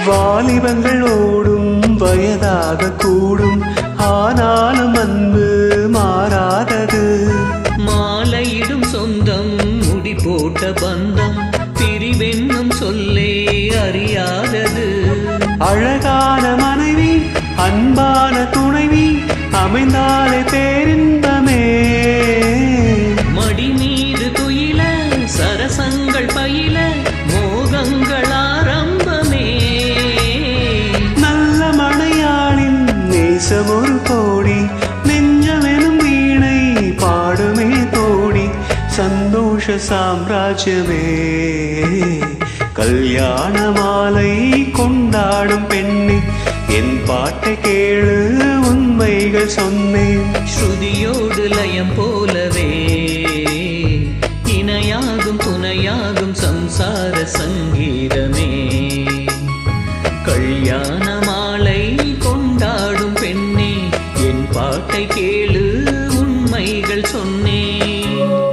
வாலிபங்கள் ஓடும் வயதாக கூடும், ஆனாலும் அன்பு மாறாதது. மாலையிடும் சொந்தம் முடி போட்ட பந்தம் பிரிவென்னும் சொல்லே அறியாதது. அழகான மனைவி அன்பான துணைவி அமைந்தாலே பேரின்பமே. மடி மீது துயில சரசங்கள் பயில மோகங்கள் ஆரம்பமே. நல்ல மனையாளின் நேசம் ஒரு கோடி, நெஞ்சமெனும் வீணை பாடுமே தோடி. சந்தோஷ சாம்ராஜ்யமே கல்யாண மாலை கொண்டாடும் பெண்ணே, என் பாட்டை கேளு உண்மைகள் சொன்னேன். ஸ்ருதியோடு லயம் போலவே இணையாகும் துணையாகும் சம்சார சங்கீதமே. கல்யாண மாலை கொண்டாடும் பெண்ணே, என் பாட்டை கேளு உண்மைகள் சொன்னேன்.